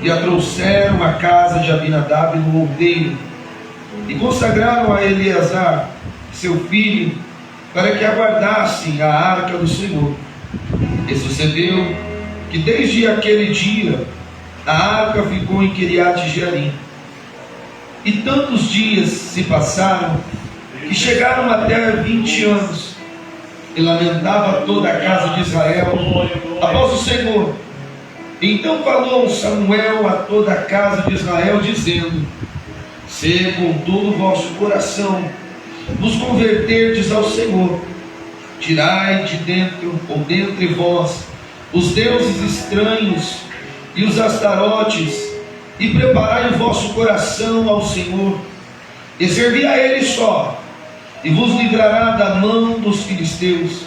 e a trouxeram à casa de Abinadab no outeiro, e consagraram a Eleazar, seu filho, para que aguardassem a arca do Senhor. E sucedeu que desde aquele dia a arca ficou em Quiriate-Jearim. E tantos dias se passaram que chegaram até 20 anos, e lamentava toda a casa de Israel após o Senhor. Então falou Samuel a toda a casa de Israel, dizendo: se com todo o vosso coração vos converterdes ao Senhor, tirai de dentro ou dentre vós os deuses estranhos e os astarotes, e preparai o vosso coração ao Senhor, e servi a Ele só, e vos livrará da mão dos filisteus.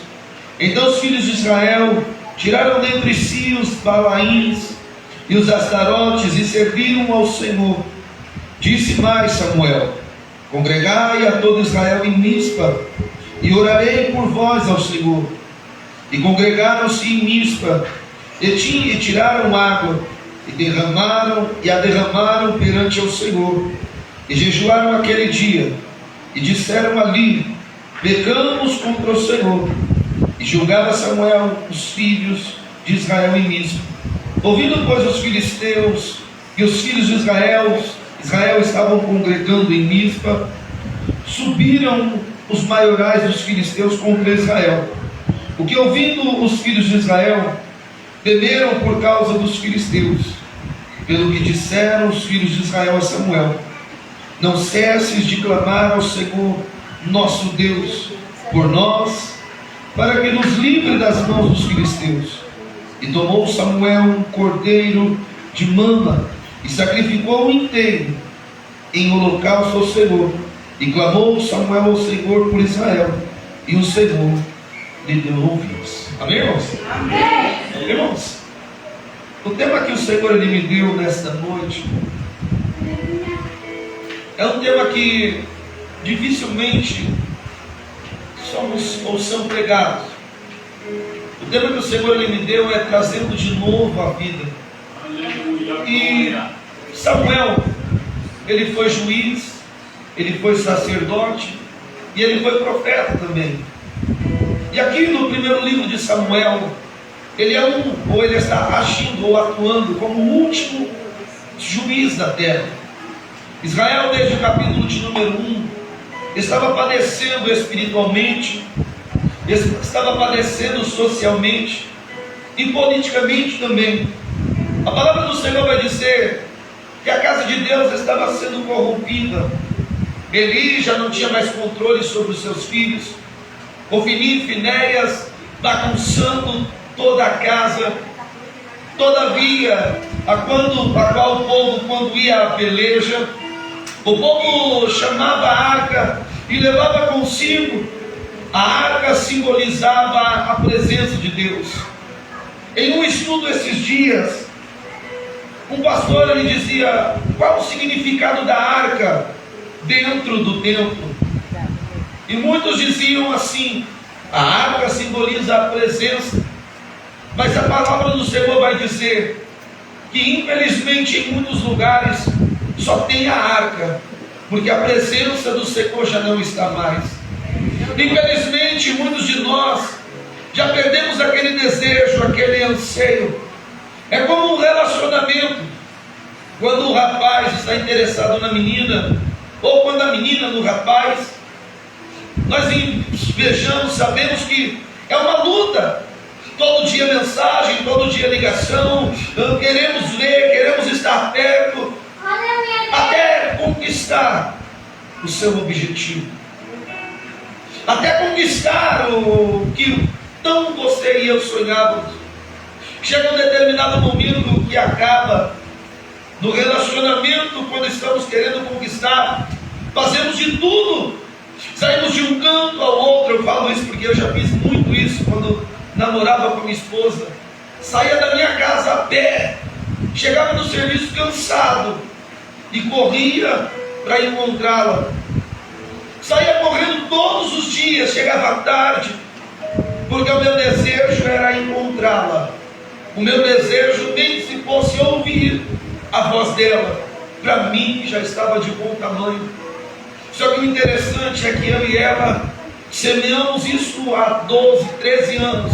Então os filhos de Israel tiraram dentre si os Balaíns e os astarotes, e serviram ao Senhor. Disse mais Samuel: congregai a todo Israel em Mispa, e orarei por vós ao Senhor. E congregaram-se em Mispa, e tiraram água, e a derramaram perante o Senhor, e jejuaram aquele dia, e disseram ali: pecamos contra o Senhor. E julgava Samuel os filhos de Israel em Mispa. Ouvindo, pois, os filisteus e os filhos de Israel estavam congregando em Mispa, subiram os maiorais dos filisteus contra Israel. O que, ouvindo os filhos de Israel, temeram por causa dos filisteus. Pelo que disseram os filhos de Israel a Samuel: não cesses de clamar ao Senhor nosso Deus por nós, para que nos livre das mãos dos filisteus. E tomou Samuel um cordeiro de mama, e sacrificou-o inteiro em holocausto ao Senhor. E clamou Samuel ao Senhor por Israel, e o Senhor lhe deu ouvidos. Amém, irmãos? Amém. Irmãos, o tema que o Senhor ele me deu nesta noite é um tema que dificilmente são pregados. O tema que o Senhor ele me deu é trazendo de novo a vida. E Samuel, ele foi juiz, ele foi sacerdote e ele foi profeta também. E aqui no primeiro livro de Samuel, ele está agindo ou atuando como o último juiz da terra. Israel, desde o capítulo de número 1, estava padecendo espiritualmente, estava padecendo socialmente e politicamente também. A palavra do Senhor vai dizer que a casa de Deus estava sendo corrompida. Eli já não tinha mais controle sobre os seus filhos. Ofni e Finéias bagunçando toda a casa. Todavia, a qual o povo, quando ia à peleja, o povo chamava a arca e levava consigo. A arca simbolizava a presença de Deus. Em um estudo esses dias, um pastor ele dizia: qual o significado da arca dentro do templo? E muitos diziam assim: a arca simboliza a presença. Mas a palavra do Senhor vai dizer que infelizmente em muitos lugares só tem a arca, porque a presença do Senhor já não está mais. Infelizmente muitos de nós já perdemos aquele desejo, aquele anseio. É como um relacionamento. Quando o rapaz está interessado na menina, ou quando a menina no rapaz, nós vejamos, sabemos que é uma luta. Todo dia mensagem, todo dia ligação, queremos ver, queremos estar perto, até conquistar o seu objetivo, até conquistar o que tão você e eu sonhávamos. Chega um determinado momento que acaba no relacionamento, quando estamos querendo conquistar, fazemos de tudo, saímos de um canto ao outro. Eu falo isso porque eu já fiz muito isso quando namorava com minha esposa. Saía da minha casa a pé, chegava no serviço cansado e corria para encontrá-la. Saía correndo todos os dias, chegava tarde, porque o meu desejo era encontrá-la. O meu desejo, nem se fosse dela, para mim já estava de bom tamanho. Só que o interessante é que eu e ela semeamos isso há 12, 13 anos.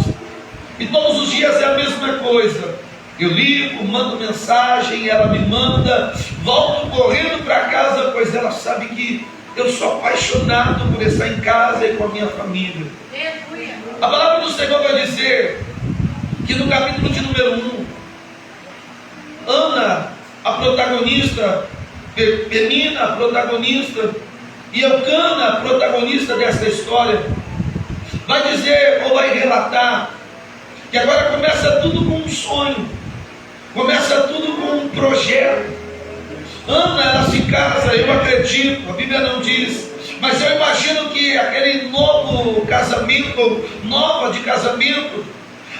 E todos os dias é a mesma coisa. Eu ligo, mando mensagem, ela me manda, volto correndo para casa, pois ela sabe que eu sou apaixonado por estar em casa e com a minha família. A palavra do Senhor vai dizer que no capítulo de número 1, Ana, a protagonista, Penina, a protagonista, e Eucana, a protagonista dessa história, vai dizer ou vai relatar que agora começa tudo com um sonho, começa tudo com um projeto. Ana, ela se casa, eu acredito, a Bíblia não diz, mas eu imagino que aquele novo casamento, nova de casamento,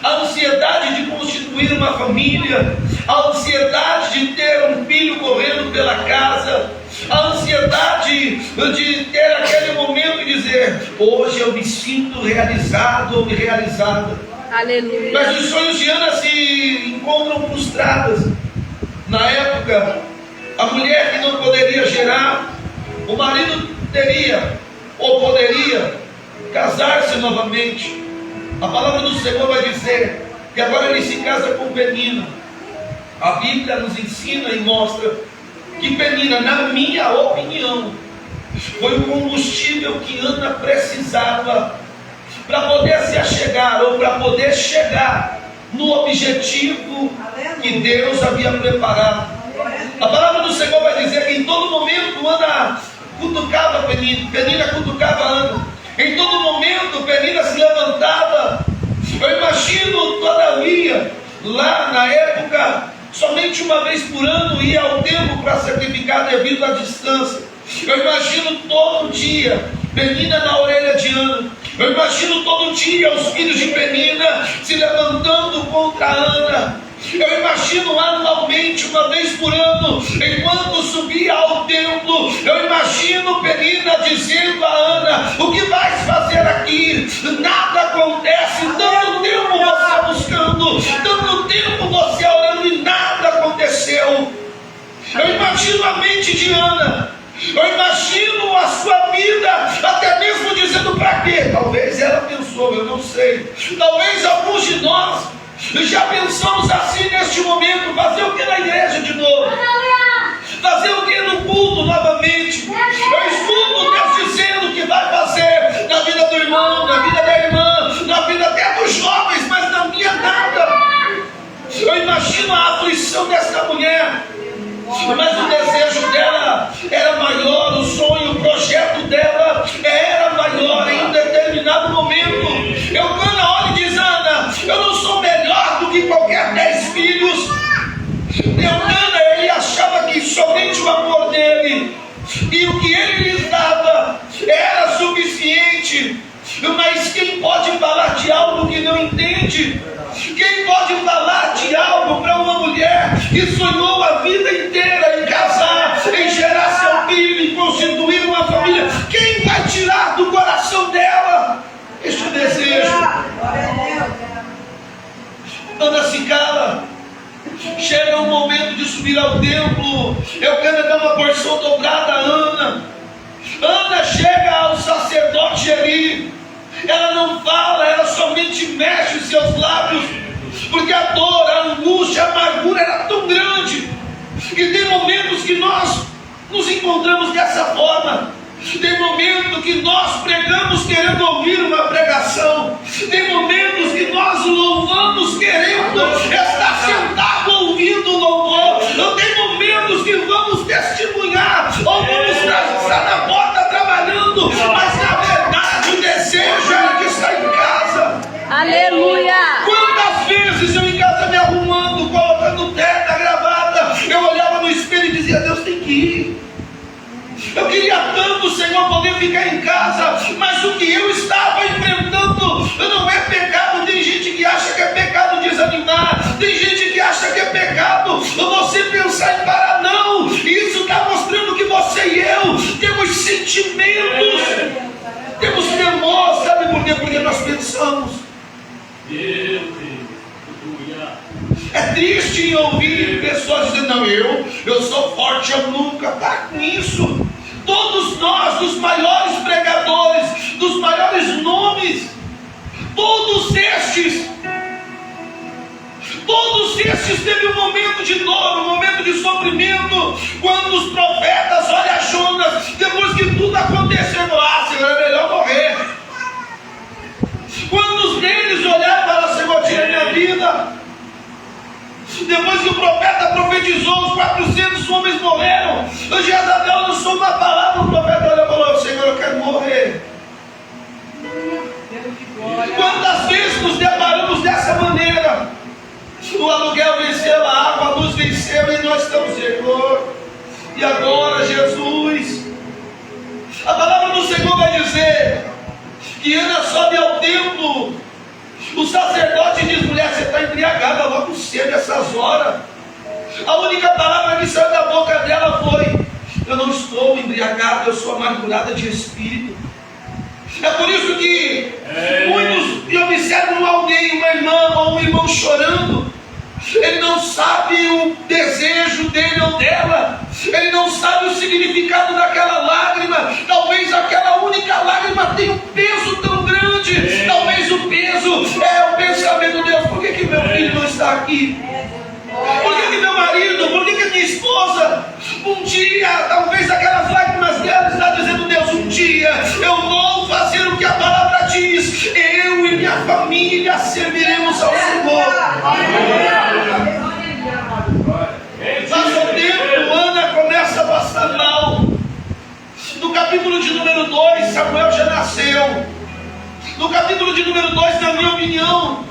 a ansiedade de constituir uma família, a ansiedade de ter um filho correndo pela casa, a ansiedade de ter aquele momento e dizer: hoje eu me sinto realizado ou realizada. Aleluia. Mas os sonhos de Ana se encontram frustrados. Na época, a mulher que não poderia gerar, o marido teria ou poderia casar-se novamente. A palavra do Senhor vai dizer que agora ele se casa com Penina. A Bíblia nos ensina e mostra que Penina, na minha opinião, foi o combustível que Ana precisava para poder se achegar ou para poder chegar no objetivo que Deus havia preparado. A palavra do Senhor vai dizer que em todo momento Ana cutucava Penina, Penina cutucava Ana. Em todo momento Penina se levantava. Eu imagino, todavia, lá na época, somente uma vez por ano ia ao templo para sacrificar devido à distância. Eu imagino todo dia Penina na orelha de Ana. Eu imagino todo dia os filhos de Penina se levantando contra Ana. Eu imagino anualmente, uma vez por ano, enquanto subia ao templo, eu imagino Penina dizendo a Ana: o que vais fazer aqui? Nada acontece, tanto tempo você buscando, tanto tempo você orando e nada aconteceu. Eu imagino a mente de Ana, eu imagino a sua vida, até mesmo dizendo: para quê? Talvez ela pensou, eu não sei. Talvez alguns de nós já pensamos assim neste momento: fazer o que na igreja de novo? Fazer o que no culto novamente? Eu escuto Deus dizendo que vai fazer na vida do irmão, na vida da irmã, na vida até dos jovens, mas na minha nada. Eu imagino a aflição dessa mulher, mas o desejo dela era maior, o sonho, o projeto dela era maior. Em um determinado momento, Eucana olha e diz: Ana, eu não sou melhor do que qualquer 10 filhos. Eucana, ele achava que somente o amor dele e o que ele lhes dava era suficiente. Mas quem pode falar de algo que não entende? Quem pode falar de algo para uma mulher que sonhou a vida inteira em casar, em gerar seu filho, em constituir uma família? Quem vai tirar do coração dela este desejo? Ana se cala. Chega um momento de subir ao templo. Eucana dá uma porção dobrada a Ana. Ana chega ao sacerdote Eli. Ela não fala, ela somente mexe os seus lábios, porque a dor, a angústia, a amargura era tão grande, que tem momentos que nós nos encontramos dessa forma. Tem momentos que nós pregamos querendo ouvir uma pregação. Tem momentos que nós louvamos querendo estar sentado ouvindo o louvor. Tem momentos que vamos testemunhar ou vamos estar na porta trabalhando, mas na verdade o desejo é de estar em casa. Aleluia! Quantas vezes eu em casa me arrumando, colocando terno, gravata, eu olhava no espelho e dizia: Deus, tem que ir. Eu queria tanto, Senhor, poder ficar em casa, mas o que eu estava enfrentando não é pecado. Tem gente que acha que é pecado desanimar, tem gente que acha que é pecado você pensar em parar. Não, isso está mostrando que você e eu temos sentimentos, temos temor. Sabe por quê? Porque nós pensamos. É triste em ouvir pessoas dizendo, não, eu sou forte, eu nunca. Para com isso. Todos nós, dos maiores pregadores, dos maiores nomes, todos estes teve um momento de dor, um momento de sofrimento. Quando os profetas olham a Jonas, depois que tudo aconteceu, Senhor, é melhor morrer. Quando eles olharam para Senhor, tira minha vida. Depois que o profeta profetizou, os 400 homens morreram. O Jezabel lançou uma palavra, o profeta olhou e falou, Senhor, eu quero morrer. Quantas vezes nos deparamos dessa maneira? O aluguel venceu, a água, a luz venceu, e nós estamos, Senhor. E agora, Jesus? A palavra do Senhor vai dizer que Ana sobe ao templo. O sacerdote diz, mulher, você está embriagada logo cedo, essas horas. A única palavra que saiu da boca dela foi, eu não estou embriagada, eu sou amargurada de espírito. É por isso que muitos observam alguém, uma irmã ou um irmão chorando. Ele não sabe o desejo dele ou dela. Ele não sabe o significado daquela lágrima. Talvez aquela única lágrima tenha um peso tão grande. Talvez o peso é o pensamento de Deus. Por que meu filho não está aqui? Por que meu marido? Por que minha esposa? Um dia, talvez aquelas lágrimas dela está dizendo, Deus, um dia eu vou fazer o que a palavra diz. Eu e minha família serviremos ao Senhor. Passa o tempo, Ana começa a passar mal. No capítulo de número 2, Samuel já nasceu. No capítulo de número 2, na minha opinião,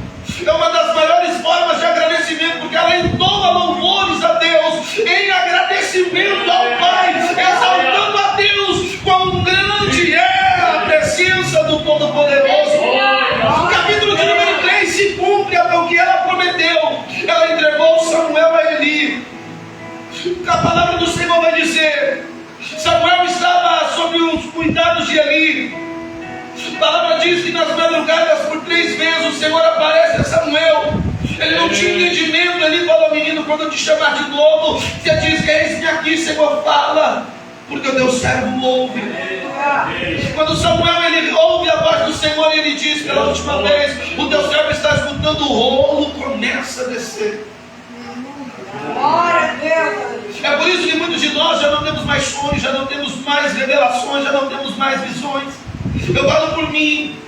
é uma das maiores formas de agradecimento, porque ela entoa louvores a Deus, em agradecimento ao Pai, exaltando a Deus, quão grande é a presença do Todo-Poderoso. No capítulo de número 3 se cumpre o que ela prometeu. Ela entregou Samuel a Eli. A palavra do Senhor vai dizer, Samuel estava sob os cuidados de Eli. A palavra diz que nas madrugadas, por 3 vezes, o Senhor aparece a Samuel. Ele não tinha entendimento. Ele falou, menino, quando eu te chamar de novo, você diz que eis-me aqui, Senhor, fala, porque o teu servo ouve. Quando Samuel ele ouve a voz do Senhor, ele diz pela última vez, o teu servo está escutando, o rolo começa a descer. É por isso que muitos de nós já não temos mais sonhos, já não temos mais revelações, já não temos mais visões. Eu falo por mim,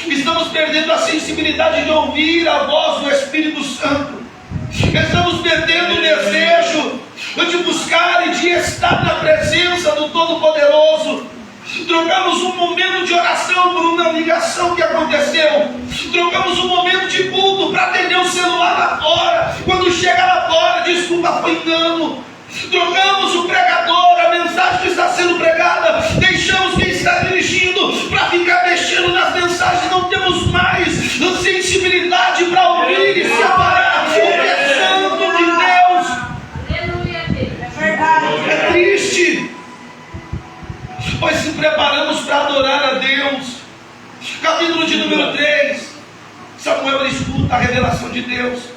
estamos perdendo a sensibilidade de ouvir a voz do Espírito Santo. Estamos perdendo o desejo de buscar e de estar na presença do Todo-Poderoso. Trocamos um momento de oração por uma ligação que aconteceu. Trocamos um momento de culto para atender o celular lá fora. Quando chega lá fora, desculpa, foi engano. Trocamos o pregador, a mensagem que está sendo pregada. Deixamos quem está dirigindo para ficar mexendo nas mensagens. Não temos mais sensibilidade para ouvir e separar o que é santo de Deus. É verdade. É triste, pois se preparamos para adorar a Deus. Capítulo de número 3, Samuel escuta a revelação de Deus.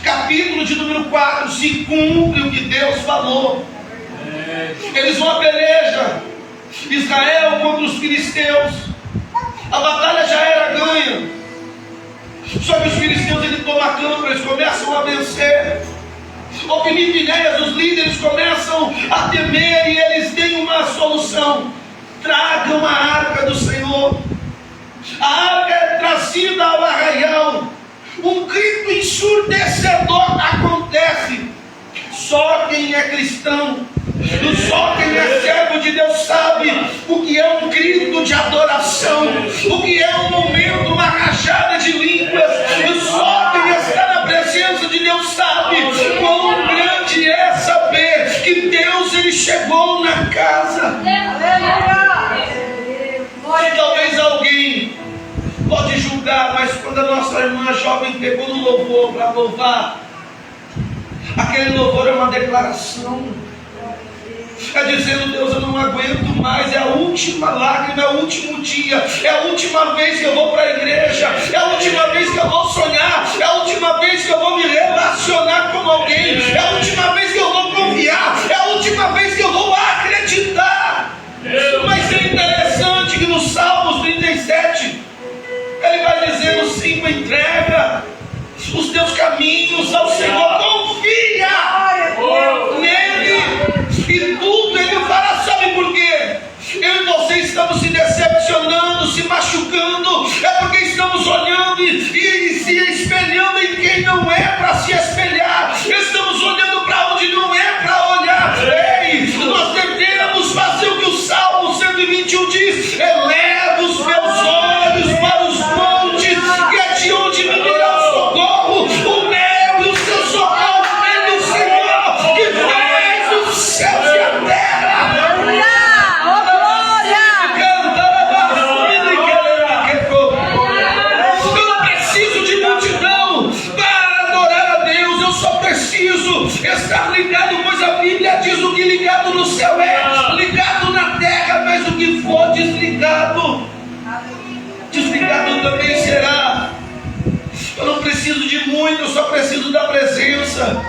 Capítulo de número 4, se cumpre o que Deus falou. Eles vão à peleja, Israel contra os filisteus. A batalha já era ganha, só que os filisteus eles tomam campo, eles começam a vencer. Ofni e Finéias, os líderes, começam a temer e eles têm uma solução: tragam a arca do Senhor. A arca é trazida ao arraial. Um grito ensurdecedor acontece. Só quem é cristão, só quem é servo de Deus sabe o que é um grito de adoração, o que é um momento, uma rajada de línguas. Só quem está na presença de Deus sabe quão grande é saber que Deus ele chegou na casa. Talvez alguém pode julgar, mas quando a nossa irmã jovem pegou no louvor para louvar, aquele louvor é uma declaração. É dizendo: Deus, eu não aguento mais, é a última lágrima, é o último dia, é a última vez que eu vou para a igreja, é a última vez que eu vou sonhar, é a última vez que eu vou me relacionar com alguém, é a última vez que eu vou confiar, é a última vez que eu vou acreditar. Mas é interessante que no Salmos 37 ele vai dizendo: sim, entrega os teus caminhos ao Senhor, confia nele, e tudo ele fará. Sabe por quê? Eu e você estamos se decepcionando, se machucando, é porque estamos olhando e se espelhando em quem não é para se espelhar, estamos olhando para onde não é para olhar. Ei, nós devemos fazer o que o Salmo 121 diz: eleva os meus olhos para os montes, e é de onde me virá o socorro. O meu e o seu socorro vem do Senhor, que fez os céus e a terra. Aleluia! Oh, glória! Eu não preciso de multidão para adorar a Deus, eu só preciso estar ligado, pois a Bíblia diz: o que ligado no céu é ligado na terra, mas o que for desligado, desligado também será. Eu não preciso de muito, eu só preciso da presença.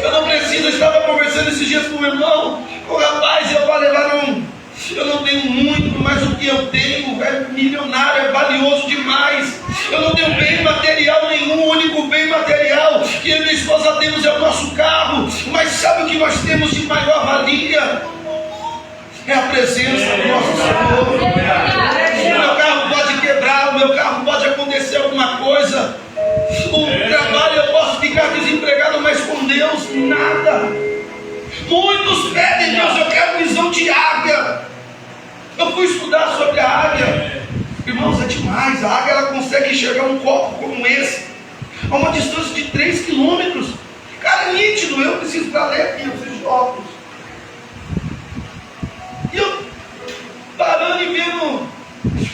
Eu não preciso. Eu estava conversando esses dias com o meu irmão: o rapaz, eu não tenho muito, mas o que eu tenho é milionário, é valioso demais. Eu não tenho bem material nenhum, o único bem material que eu e minha esposa temos é o nosso carro. Mas sabe o que nós temos de maior valia? É a presença do nosso Senhor. O meu carro pode quebrar, o meu carro pode acontecer alguma coisa, o trabalho eu posso ficar desempregado, mas com Deus nada. Muitos pedem: Deus, eu quero visão de águia. Eu fui estudar sobre a águia, irmãos, é demais. A águia, ela consegue enxergar um copo como esse a uma distância de 3 quilômetros. Cara, é nítido. Eu preciso para ler aqui, eu preciso de óculos. E eu parando e vendo,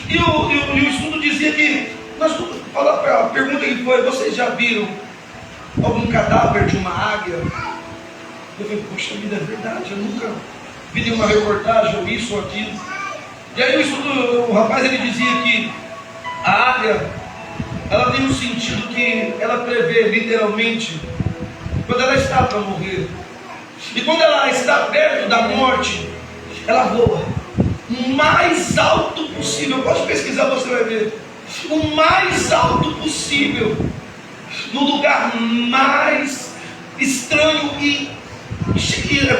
e o estudo dizia que a pergunta que foi: vocês já viram algum cadáver de uma águia? Eu falei: poxa vida, é verdade, eu nunca vi nenhuma reportagem ou isso ou aquilo. E aí o rapaz, ele dizia que a águia, ela tem um sentido que ela prevê literalmente quando ela está para morrer. E quando ela está perto da morte, ela voa o mais alto possível. Pode pesquisar, você vai ver. O mais alto possível, no lugar mais estranho e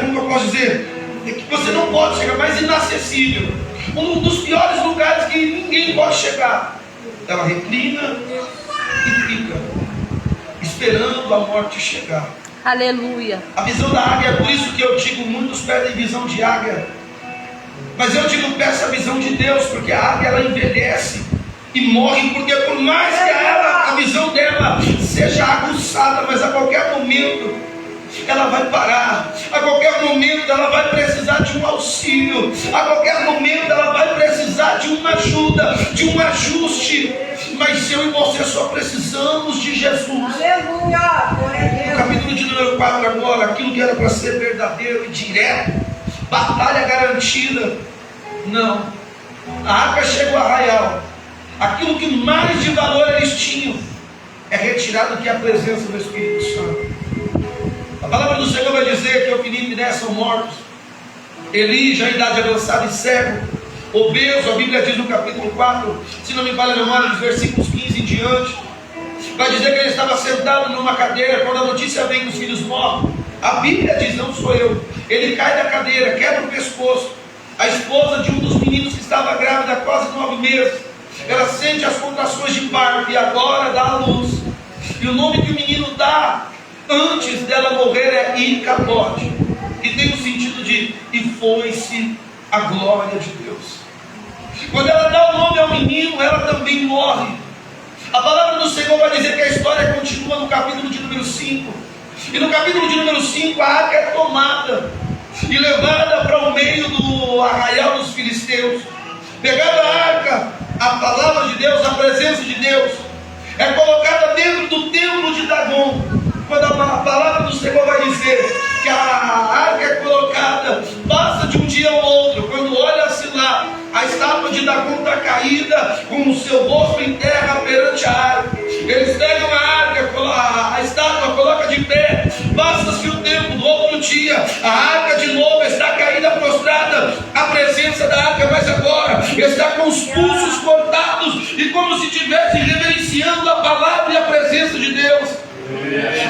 como eu posso dizer, que você não pode chegar, mais inacessível, um dos piores lugares que ninguém pode chegar. Ela reclina e fica esperando a morte chegar. Aleluia! A visão da águia, é por isso que eu digo: muitos pedem visão de águia, mas eu digo: peça a visão de Deus, porque a águia, ela envelhece e morre, porque por mais que a visão dela seja aguçada, mas a qualquer momento ela vai parar, a qualquer momento ela vai precisar de um auxílio, a qualquer momento ela vai precisar de uma ajuda, de um ajuste. Mas eu e você só precisamos de Jesus. Aleluia! No capítulo de número 4 agora, aquilo que era para ser verdadeiro e direto, batalha garantida, não. A arca chegou a Arraial, aquilo que mais de valor eles tinham é retirado, que é a presença do Espírito Santo. A palavra do Senhor vai dizer que Ofni e Finéias são mortos. Eli, já em idade avançada e cego, obeso, a Bíblia diz no capítulo 4, se não me falha a memória, dos versículos 15 em diante, vai dizer que ele estava sentado numa cadeira quando a notícia vem que os filhos morrem. A Bíblia diz, não sou eu. Ele cai da cadeira, quebra o pescoço. A esposa de um dos meninos que estava grávida há quase 9 meses, ela sente as contrações de parto e agora dá à luz. E o nome que o menino dá antes dela morrer é Icabode, que tem o sentido de e foi-se a glória de Deus. Quando ela dá o nome ao menino, ela também morre. A palavra do Senhor vai dizer que a história continua no capítulo de número 5. E no capítulo de número 5, a arca é tomada e levada para o meio do arraial dos filisteus. Pegada a arca, a palavra de Deus, a presença de Deus, é colocada dentro do templo de Dagon. Quando a palavra do Senhor vai dizer que a arca é colocada prostrada com o seu rosto em terra perante a arca. Eles pegam a arca, a estátua, coloca de pé. Passa-se o tempo, do outro dia a arca de novo está caída prostrada à presença da arca, mas agora está com os pulsos cortados e como se estivesse reverenciando a palavra e a presença de Deus.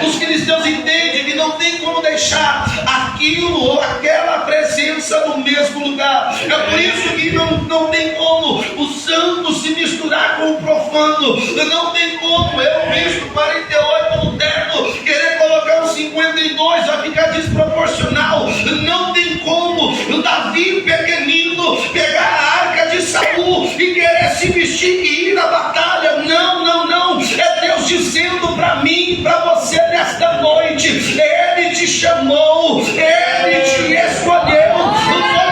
Os cristãos entendem que não tem como deixar aquilo ou aquela presença no mesmo lugar. É por isso que não tem como o santo se misturar com o profano. Não tem como eu visto 48 no terno querer colocar um 52, vai ficar desproporcional. Não tem como o Davi pequenino pegar a arca de Saul e querer se vestir e ir à batalha. Não. É Deus dizendo para mim, para você nesta noite: Ele te chamou, Ele te escolheu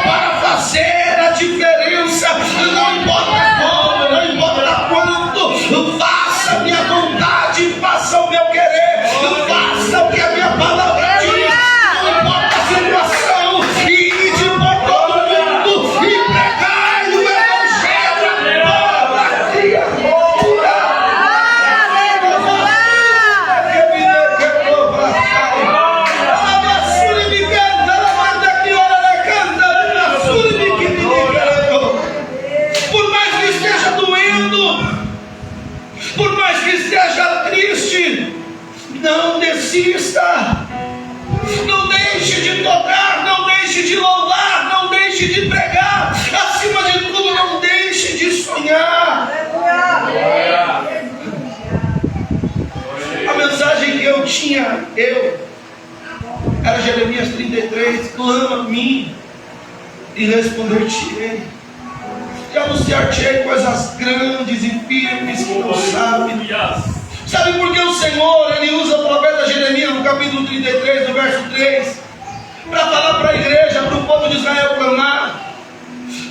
para fazer a diferença. Não importa como, não importa quanto, faça a minha vontade, faça o meu querer, faça o que a minha palavra diz. Não importa a situação, ide por todo mundo e pregai o evangelho toda criatura. Por mais que esteja triste, não desista. Não deixe de tocar, não deixe de louvar, não deixe de pregar. Acima de tudo, não deixe de sonhar. A mensagem que eu tinha, era Jeremias 33: clama a mim e responder-te-ei. E anunciar-te-ei coisas grandes e firmes que não sabem. Sabe por que o Senhor, Ele usa o profeta Jeremias no capítulo 33, no verso 3, para falar para a igreja, para o povo de Israel clamar?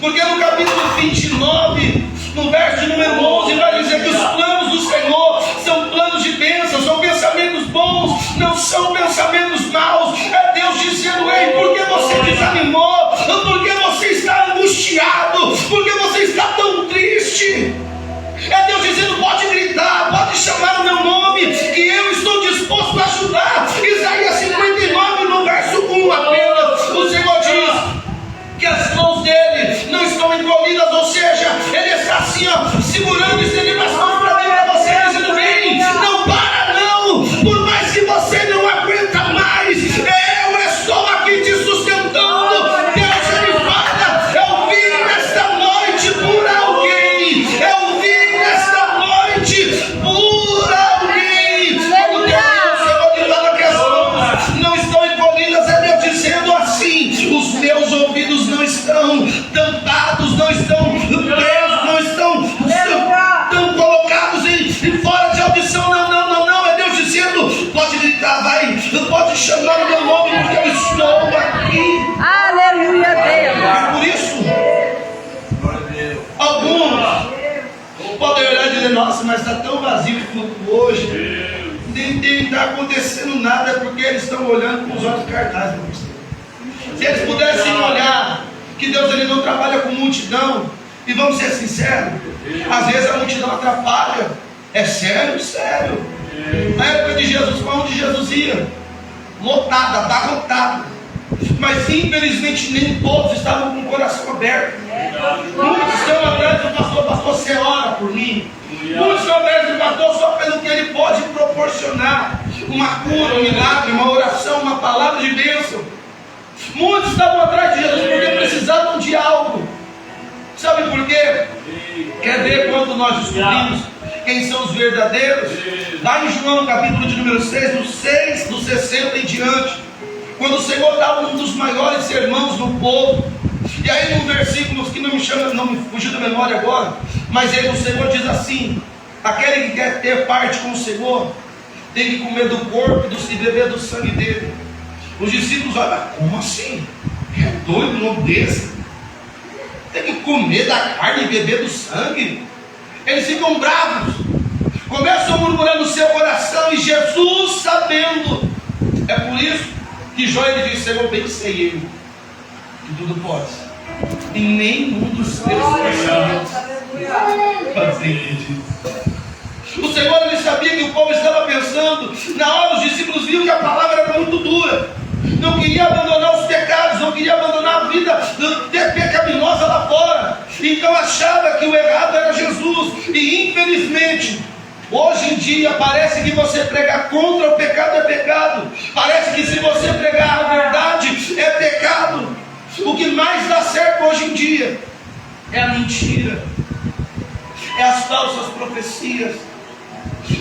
Porque no capítulo 29, no verso de número 11, vai dizer que os planos do Senhor são planos de bênção, são pensamentos bons, não são pensamentos maus. É Deus dizendo: ei, por que você desanimou? Por que você está angustiado? Por que você está tão triste? É Deus dizendo: pode gritar, pode chamar o meu nome, que eu estou disposto a ajudar. Isaías 59, no verso 1 apenas, o Senhor diz que as mãos dele não estão encolhidas, ou seja, ele está assim, segurando e estendendo as mãos para mim, para você, dizendo: vem, não para não, por mais que você não aguenta mais, eu estou aqui te sustentando. Deus, ele fala: eu vim nesta noite por alguém, eu vim nesta noite por alguém. Quando o Senhor lhe fala que as mãos não estão encolhidas, é Deus dizendo assim: os meus ouvidos não estão tampados, não estão presos, não estão colocados em fora de audição. Não, é Deus dizendo: pode gritar, pode chamar o meu nome, porque eu estou aqui. Aleluia, Deus. E por isso, alguns podem olhar e dizer: nossa, mas está tão vazio o culto hoje, nem está acontecendo nada, porque eles estão olhando com os olhos carnais para você. Se eles pudessem olhar que Deus, ele não trabalha com multidão, e vamos ser sinceros, às vezes a multidão atrapalha. É sério. Na época de Jesus, para onde Jesus ia? Lotada, abarrotada. Mas infelizmente nem todos estavam com o coração aberto. Muitos estão atrás do pastor: você ora por mim. Muitos estão atrás do pastor só pelo que ele pode proporcionar: uma cura, um milagre, uma oração, uma palavra de bênção. Muitos estavam atrás de Jesus porque precisavam de algo. Sabe por quê? Quer ver quando nós descobrimos quem são os verdadeiros? Lá em João, capítulo de número 6, do 60 em diante, quando o Senhor dá um dos maiores sermões no povo. E aí num versículo que não me fugiu da memória agora, mas aí o Senhor diz assim: aquele que quer ter parte com o Senhor tem que comer do corpo e beber do sangue dele. Os discípulos olham: como assim? É doido um nome desse? Tem que comer da carne e beber do sangue? Eles ficam bravos, começam a murmurar no seu coração, e Jesus, sabendo, é por isso que Jó, ele diz: Senhor, bem sei eu que tudo pode. em nenhum dos seus pensamentos fazer isso. O Senhor, ele sabia que o povo estava pensando. Na hora os discípulos viram que a palavra era muito dura. Não queria abandonar os pecados, não queria abandonar a vida pecaminosa lá fora. Então achava que o errado era Jesus. E infelizmente, hoje em dia parece que você pregar contra o pecado é pecado. Parece que se você pregar a verdade é pecado. O que mais dá certo hoje em dia é a mentira, é as falsas profecias.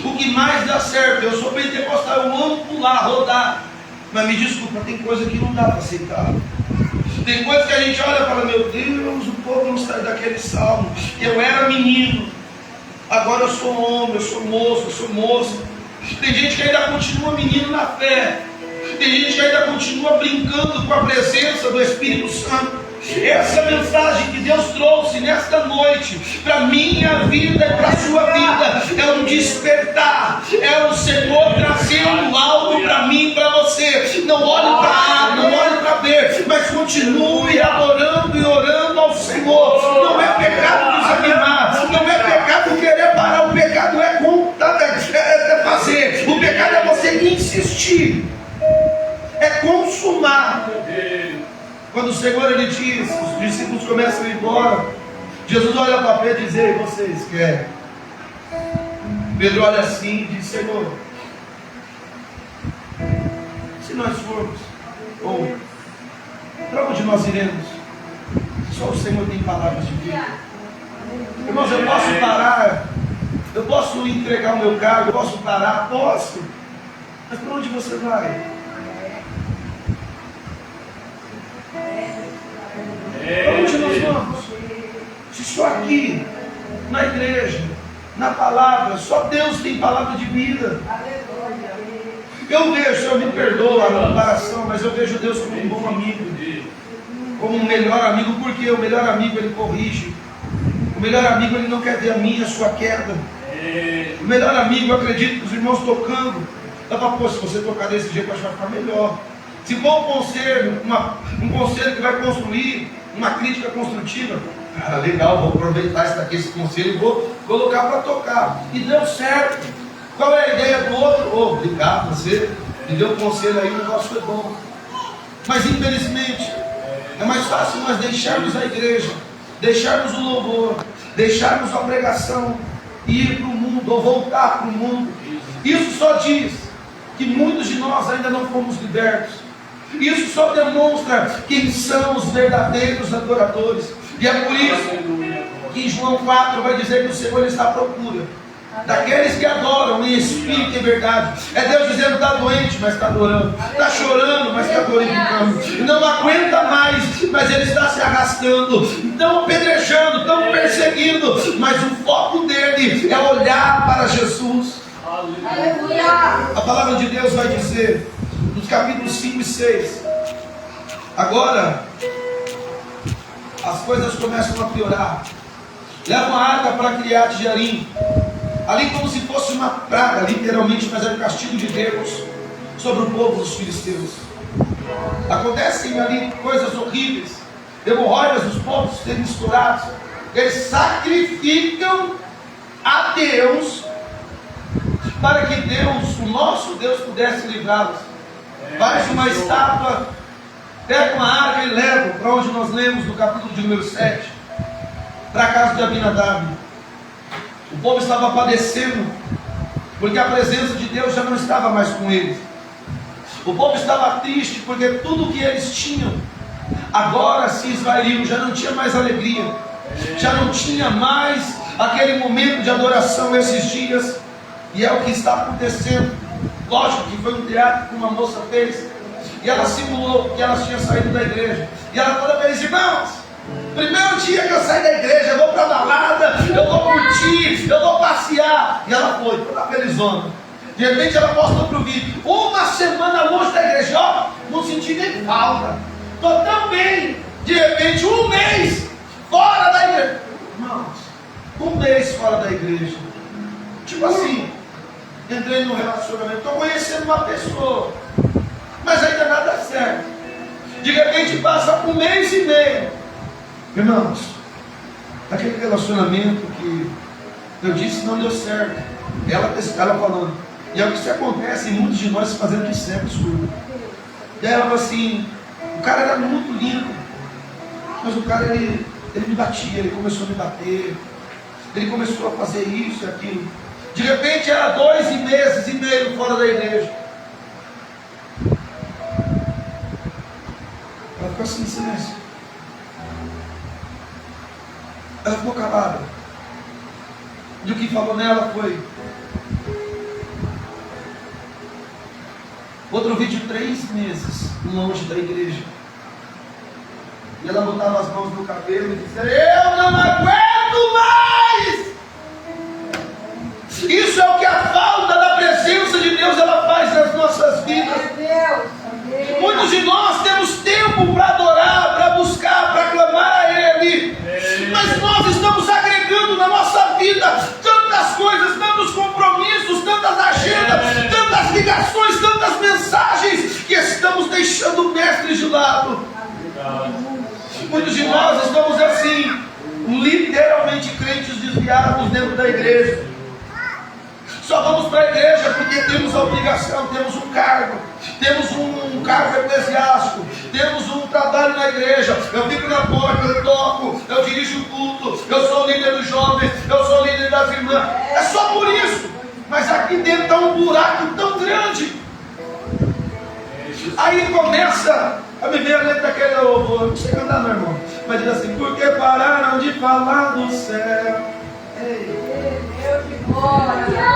O que mais dá certo, eu sou pentecostal, eu amo pular, rodar, mas me desculpa, tem coisa que não dá para aceitar. Tem coisa que a gente olha e fala, meu Deus, o povo não sai daquele salmo. Eu era menino, agora eu sou homem, eu sou moço, eu sou moça. Tem gente que ainda continua menino na fé. Tem gente que ainda continua brincando com a presença do Espírito Santo. Essa mensagem que Deus trouxe nesta noite, para minha vida e para a sua vida, é um despertar, é o Senhor trazendo algo para mim e para você. Não olhe para A, não olhe para B, mas continue adorando e orando ao Senhor. Não é pecado desanimar, não é pecado querer parar, o pecado é fazer, o pecado é você insistir, é consumar. Quando o Senhor, ele diz, os discípulos começam a ir embora, Jesus olha para Pedro e diz, ei, vocês querem? Pedro olha assim e diz, Senhor, se nós formos, ou para onde nós iremos? Só o Senhor tem palavras de vida. Irmãos, eu posso parar, eu posso entregar o meu cargo, eu posso parar, posso, mas para onde você vai? Para onde nós vamos? Se só aqui, na igreja, na palavra, só Deus tem palavra de vida. Eu vejo, o Senhor me perdoa a comparação, mas eu vejo Deus como um bom amigo, como um melhor amigo, porque o melhor amigo ele corrige, o melhor amigo ele não quer ver a minha, a sua queda. O melhor amigo, eu acredito que os irmãos tocando, dá para, pô, se você tocar desse jeito, acho que vai ficar melhor. Se for um conselho, um conselho que vai construir, uma crítica construtiva, cara, legal, vou aproveitar esse conselho e vou colocar para tocar. E deu certo. Qual é a ideia do outro? Oh, obrigado, você me deu um conselho aí, o negócio foi bom. Mas infelizmente, é mais fácil nós deixarmos a igreja, deixarmos o louvor, deixarmos a pregação, e ir para o mundo, ou voltar para o mundo. Isso só diz que muitos de nós ainda não fomos libertos. Isso só demonstra quem são os verdadeiros adoradores. E é por isso que em João 4 vai dizer que o Senhor está à procura daqueles que adoram em espírito e verdade. É Deus dizendo, está doente, mas está adorando, está chorando, mas está glorificando, não aguenta mais, mas ele está se arrastando, estão apedrejando, estão perseguindo, mas o foco dele é olhar para Jesus. Aleluia. A palavra de Deus vai dizer nos capítulos 5 e 6, agora as coisas começam a piorar. Levam a arca para Kiriat Jearim, ali como se fosse uma praga, literalmente, mas era o castigo de Deus sobre o povo dos filisteus. Acontecem ali coisas horríveis, hemorroidas dos povos serem misturados. Eles sacrificam a Deus para que Deus, o nosso Deus, pudesse livrá-los. Faz uma estátua, pega uma arca e leva para onde nós lemos no capítulo de número 7, para a casa de Abinadab. O povo estava padecendo, porque a presença de Deus já não estava mais com eles. O povo estava triste, porque tudo que eles tinham agora se esvairiu, já não tinha mais alegria, já não tinha mais aquele momento de adoração esses dias. E é o que está acontecendo. Lógico que foi um teatro que uma moça fez, e ela simulou que ela tinha saído da igreja, e ela toda vez, irmãos, primeiro dia que eu saio da igreja, eu vou para a balada, eu vou curtir, eu vou passear. E ela foi, toda felizona. De repente ela postou para o vídeo, uma semana longe da igreja, ó, não senti nem falta, estou tão bem. De repente, um mês fora da igreja. Irmãos, um mês fora da igreja, tipo assim, entrei num relacionamento, estou conhecendo uma pessoa, mas ainda nada certo. De repente passa um mês e meio, Irmãos, aquele relacionamento que eu disse não deu certo. Ela falando. E é o que se acontece em muitos de nós fazendo de cego surdo. E ela falou assim, o cara era muito lindo, mas o cara ele me batia, ele começou a me bater, ele começou a fazer isso e aquilo. De repente era 2 meses e meio fora da igreja. Ela ficou assim em silêncio. Ela ficou calada. E o que falou nela foi: outro vídeo 3 meses longe da igreja. E ela botava as mãos no cabelo e dizia: eu não aguento mais. Isso é o que a falta da presença de Deus ela faz nas nossas vidas. Muitos de nós temos tempo para adorar, para buscar, para clamar a Ele, mas nós estamos agregando na nossa vida tantas coisas, tantos compromissos, tantas agendas, tantas ligações, tantas mensagens, que estamos deixando o Mestre de lado. Muitos de nós estamos assim, literalmente crentes desviados dentro da igreja. Só vamos para a igreja porque temos a obrigação, temos um cargo eclesiástico, temos um trabalho na igreja. Eu fico na porta, eu toco, eu dirijo o culto, eu sou o líder dos jovens, eu sou o líder das irmãs. É só por isso. Mas aqui dentro está um buraco tão grande. Aí começa a me ver a letra daquele louvor. Não sei cantar não, irmão, mas diz assim: porque pararam de falar do céu. Deus de glória.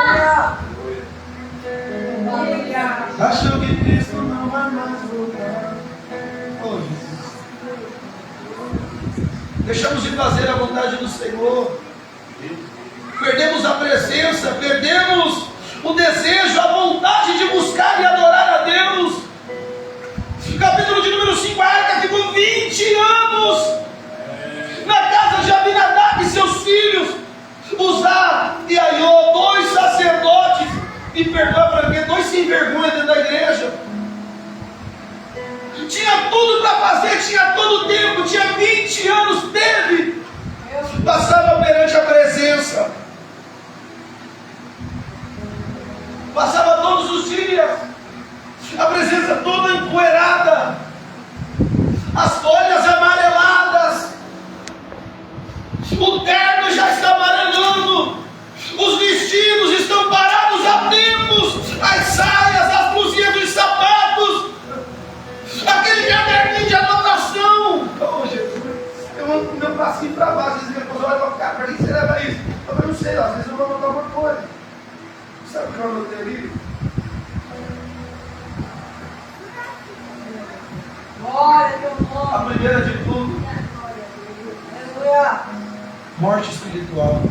Acham que Cristo não vai mais voltar. Oh, Jesus. Deixamos de fazer a vontade do Senhor. Perdemos a presença, perdemos o desejo, a vontade de buscar e adorar a Deus. Capítulo de número 5, a arca ficou 20 anos na casa de Abinadab e seus filhos. Uzá e Aiô, 2 sacerdotes, me perdoa para mim, 2 sem vergonha dentro da igreja. Tinha tudo para fazer, tinha todo o tempo, tinha 20 anos, teve. Passava perante a presença, passava todos os dias, a presença toda empoeirada, as folhas amareladas, o terno já está amarelando, os vestidos estão parados há tempos, as saias, as blusinhas dos sapatos, aquele caderninho de anotação. Oh, Jesus, eu ando com o meu bracinho para baixo, dizendo que eu olho para cá, para que você leva isso? Eu não sei, às vezes eu vou anotar uma coisa. Sabe o que eu anotei ali? Glória, teu A nome. primeira de tudo, Aleluia. morte espiritual.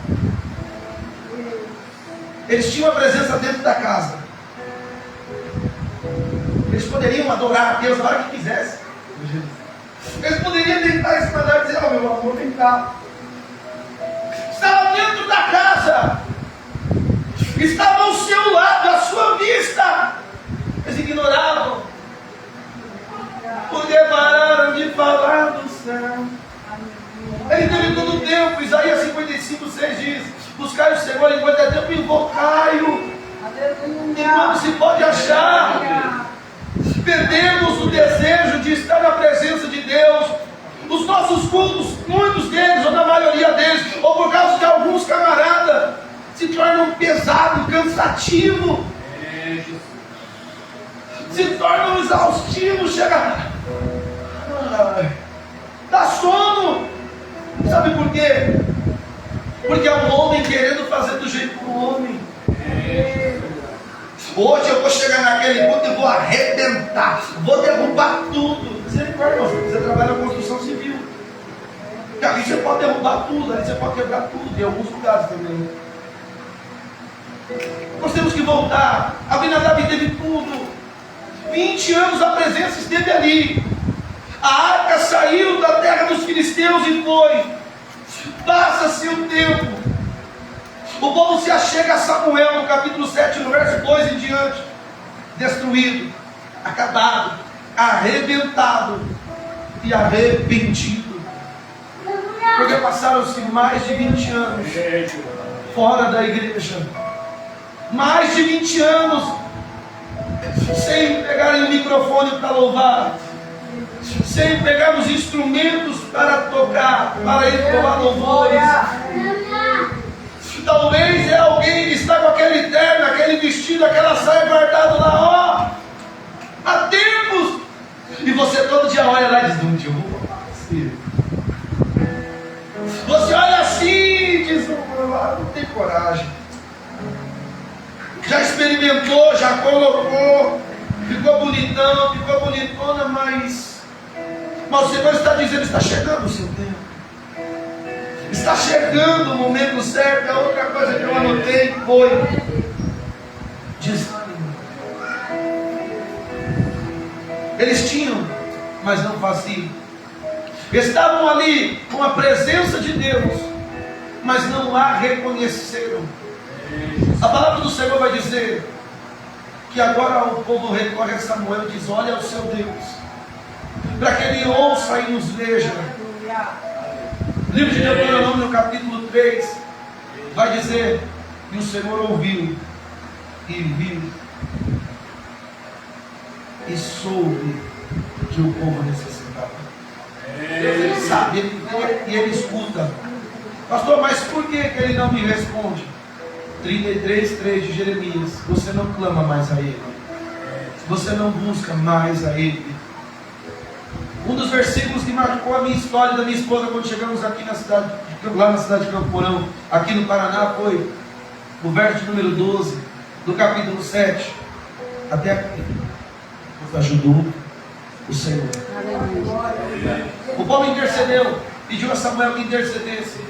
Eles tinham a presença dentro da casa. Eles poderiam adorar a Deus na hora que quisessem. Eles poderiam deitar esse mandar e dizer: oh, meu amor, vem cá. Estava dentro da casa, estava ao seu lado, à sua vista. Eles ignoravam, porque pararam de falar do céu. Ele teve todo o tempo. Isaías 55:6 diz: buscai o Senhor enquanto é tempo, invocai-o enquanto se pode achar. Perdemos o desejo de estar na presença de Deus. Os nossos cultos, muitos deles, ou na maioria deles, ou por causa de alguns camaradas, se tornam pesados, cansativos, se tornam exaustivos, chega, dá sono. Sabe por quê? Porque é um homem querendo fazer do jeito do homem. Hoje eu vou chegar naquele ponto e vou arrebentar, vou derrubar tudo. Você trabalha na construção civil, e ali você pode derrubar tudo, ali você pode quebrar tudo, em alguns lugares também. Nós temos que voltar. Abinadab teve tudo, 20 anos a presença esteve ali. A arca saiu da terra dos filisteus e foi. Passa-se o tempo, o povo se achega a Samuel no capítulo 7, no verso 2 em diante. Destruído, acabado, arrebentado e arrependido. Porque passaram-se mais de 20 anos fora da igreja. Mais de 20 anos sem pegarem o microfone para louvar, sem pegar os instrumentos para tocar, para entoar louvores. Talvez é alguém que está com aquele terno, aquele vestido, aquela saia guardado lá, ó, há tempos. E você todo dia olha lá e diz: onde eu vou aparecer? Você olha assim e diz: não tem coragem. Já experimentou, já colocou, ficou bonitão, ficou bonitona, mas o Senhor está dizendo: está chegando o seu tempo. Está chegando o momento certo. A outra coisa que eu anotei foi desânimo. Eles tinham, mas não faziam. Estavam ali com a presença de Deus, mas não a reconheceram. A palavra do Senhor vai dizer que agora o povo recorre a Samuel e diz: olha ao seu Deus, para que ele ouça e nos veja. O livro de Deuteronômio, no capítulo 3, vai dizer que o Senhor ouviu e viu e soube que o povo necessitava. Ele sabe, ele vê e ele escuta. Pastor, mas por que ele não me responde? 33:3 de Jeremias: você não clama mais a ele, você não busca mais a ele. Um dos versículos que marcou a minha história da minha esposa quando chegamos aqui na cidade, lá na cidade de Campo Mourão, aqui no Paraná, foi o verso número 12 do capítulo 7 até aqui. Nos ajudou o Senhor. O povo intercedeu, pediu a Samuel que intercedesse.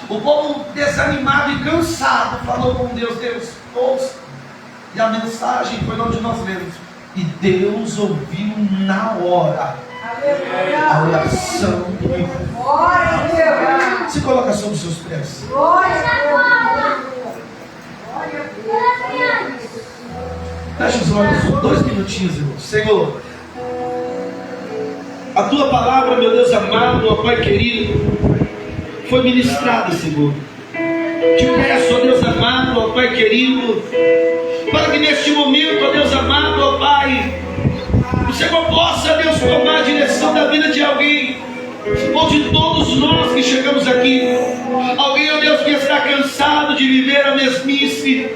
O povo desanimado e cansado falou com Deus: Deus, ouça. E a mensagem foi onde nós lemos: e Deus ouviu na hora a oração do povo. Se coloca sobre os seus pés. Feche os olhos 2 minutinhos, irmão. Senhor, a tua palavra, meu Deus amado, ó Pai querido, foi ministrada, Senhor. Te peço, ó Deus amado, ó Pai querido, para que neste momento, ó Deus amado, ó Pai, o Senhor possa, Deus, tomar a direção da vida de alguém, ou de todos nós que chegamos aqui. Alguém, ó Deus, que está cansado de viver a mesmice.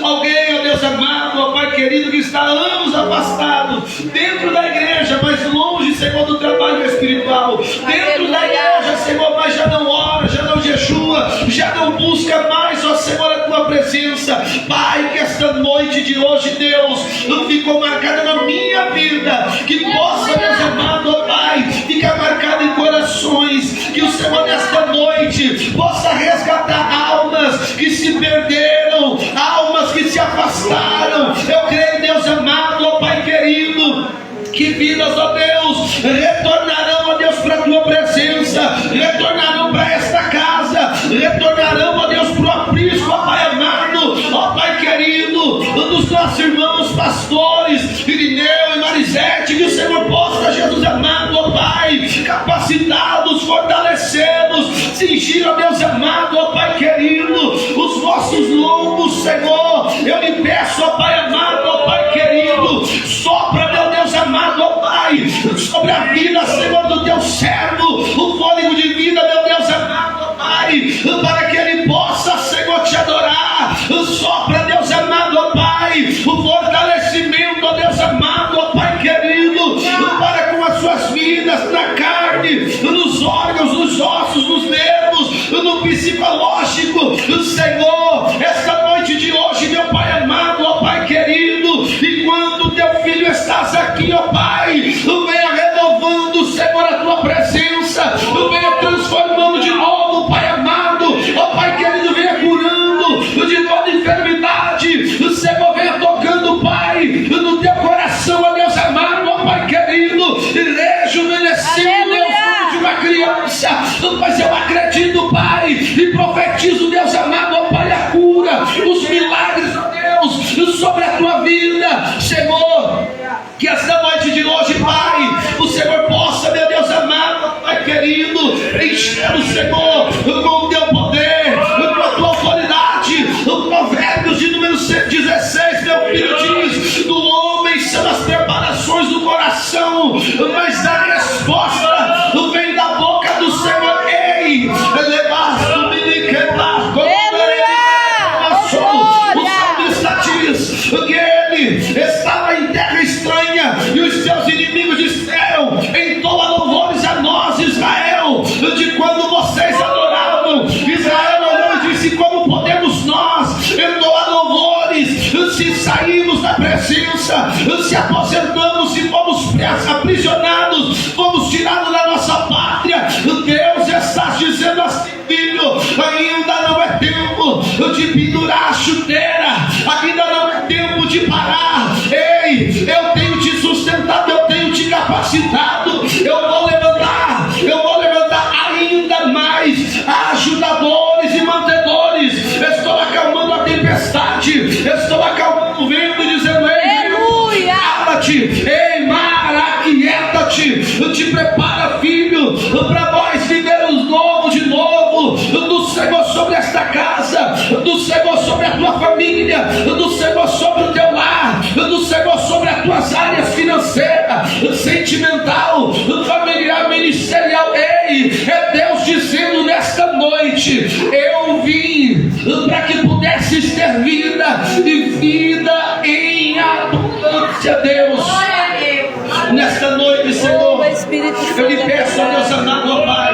Alguém, ó Deus amado, ó Pai querido, que está há anos afastado, dentro da igreja, mas longe, Senhor, do trabalho espiritual. Dentro da igreja, Senhor, mas já não ora, já não jejua, já não busca mais, ó Senhor, a tua presença. Pai, que esta noite de hoje, Deus, ficou marcada na minha vida, que possa, Deus amado, ó Pai, ficar marcada em corações, que o Senhor nesta noite possa resgatar almas que se perderam, almas que se afastaram. Eu creio, Deus amado, ó Pai querido, que vidas, ó Deus, retornarão, ó Deus, para a tua presença, retornarão para esta casa, retornarão, ó Deus, para o aprisco, ó Pai amado, ó Pai querido, dos nossos irmãos pastores, Irineu e Marisete, que o Senhor possa, Jesus amado, ó Pai, capacitá-los, fortalecê-los, cingir, ó Deus amado, ó Pai querido, os vossos lombos, Senhor. Eu lhe peço, ó Pai amado, ó Pai querido, sopra, meu Deus amado, ó Pai, sobre a vida, Senhor, do teu servo, o fôlego de vida, meu Deus amado, ó Pai, para que ele possa, Senhor, te adorar. Sopra, Deus amado, ó Pai, o fortalecimento, ó Deus amado, ó Pai querido, para com as suas vidas, na carne, nos órgãos, nos ossos, nos nervos, no psicológico, Senhor, esta noite de hoje, meu Pai amado, ó Pai querido, enquanto teu filho estás aqui, ó Pai, venha renovando, Senhor, a tua presença, venha transformando de novo, Pai amado, ó Pai querido, venha curando de toda enfermidade, Senhor, venha tocando, Pai, no teu coração, ó Deus amado, ó Pai querido, rejuvenescendo, Deus, de uma criança. Mas eu acredito, Pai, e profetizo, Deus amado, ó Pai, a cura, os milagres, ó Deus, sobre a tua vida, Senhor, que esta noite de hoje, Pai, o Senhor possa, meu Deus amado, ó Pai querido, encher do Senhor com o teu poder, com a tua autoridade. O Provérbios de número 116, meu filho, diz: do homem são as preparações do coração, mas a resposta vem da boca do Senhor. Ei, levaste me de quebrar, o salmista diz que ele estava em terra estranha e os seus inimigos disseram: entoa louvores a nós, Israel, de quando vocês adoravam. Israel olhou e disse: como podemos nós entoar louvores se saímos da presença, se aposentamos, se fomos aprisionados, fomos tirados da nossa pátria? Deus está dizendo assim: filho, ainda não é tempo de pendurar a chuteira, ainda não é tempo de parar. Ei, eu tenho te sustentado, eu tenho te capacitado, eu vou levantar ainda mais ajudadores e mantedores. Estou acalmando a tempestade, estou acalmando o vento, dizendo: ei, cala-te, ei, mar, aquieta-te, te prepara, filho, para nós vivermos novo de novo, do Senhor sobre esta casa, do Senhor sobre a tua família, do Senhor sobre o teu lar, do Senhor sobre as tuas áreas financeira, sentimental, familiar, ministerial. Ei, é Deus dizendo nesta noite: eu vim para que pudesses ter vida e vida em abundância. Deus, nesta noite, Senhor, eu lhe peço, ó Deus amado, ó Pai,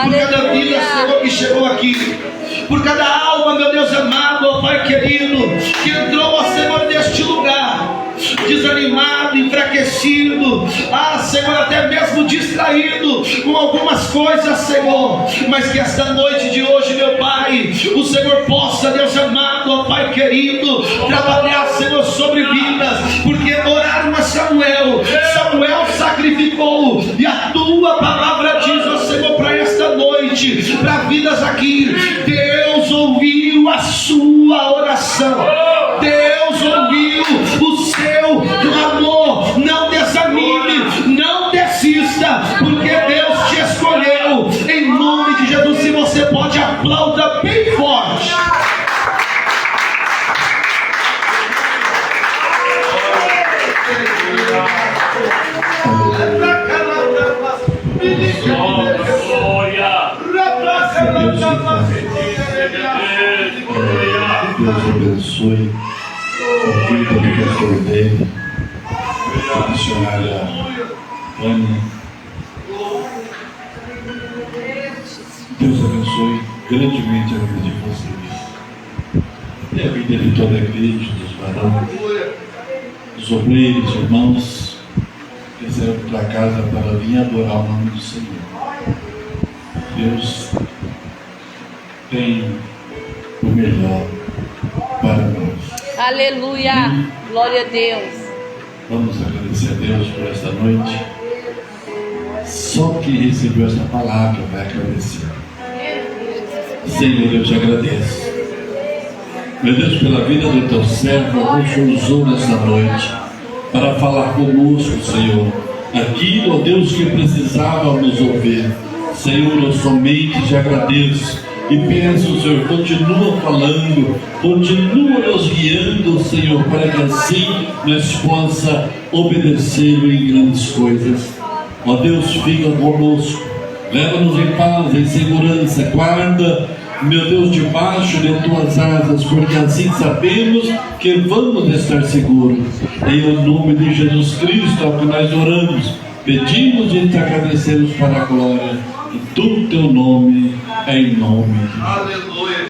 por cada vida, Senhor, que chegou aqui, por cada alma, meu Deus amado, ó Pai querido, que entrou, ó Senhor, neste lugar, desanimado, enfraquecido, Senhor, até mesmo distraído com algumas coisas, Senhor, mas que esta noite de hoje, meu Pai, o Senhor possa, Deus amado, ó Pai querido, trabalhar, Senhor, sobre vidas, porque oraram a Samuel sacrificou, e a tua palavra diz, ó Senhor, para esta noite, para vidas aqui: Deus ouviu a sua oração, Deus ouviu o seu clamor. Não desanime, não desista, porque Deus te escolheu, em nome de Jesus. Se você pode, aplauda bem forte. Deus abençoe a vida do pastor dele, a missionária Ana. Deus abençoe grandemente a vida de vocês e a vida de toda a igreja, dos varões, dos obreiros, irmãos que saíram para casa para vir adorar o nome do Senhor. Deus tem o melhor para nós. Aleluia, glória a Deus. Vamos agradecer a Deus por esta noite. Só quem recebeu esta palavra vai agradecer. Senhor, eu te agradeço, meu Deus, pela vida do teu servo, que usou nesta noite para falar conosco, Senhor, aquilo, ó Deus, que precisávamos ouvir. Senhor, eu somente te agradeço e peço, Senhor, continua falando, continua nos guiando, Senhor, para que assim nós possa obedecer em grandes coisas. Ó Deus, fica conosco, leva-nos em paz, em segurança, guarda, meu Deus, debaixo de tuas asas, porque assim sabemos que vamos estar seguros. Em nome de Jesus Cristo, ao que nós oramos, pedimos e te agradecemos para a glória do teu nome, em nome de Jesus. Aleluia.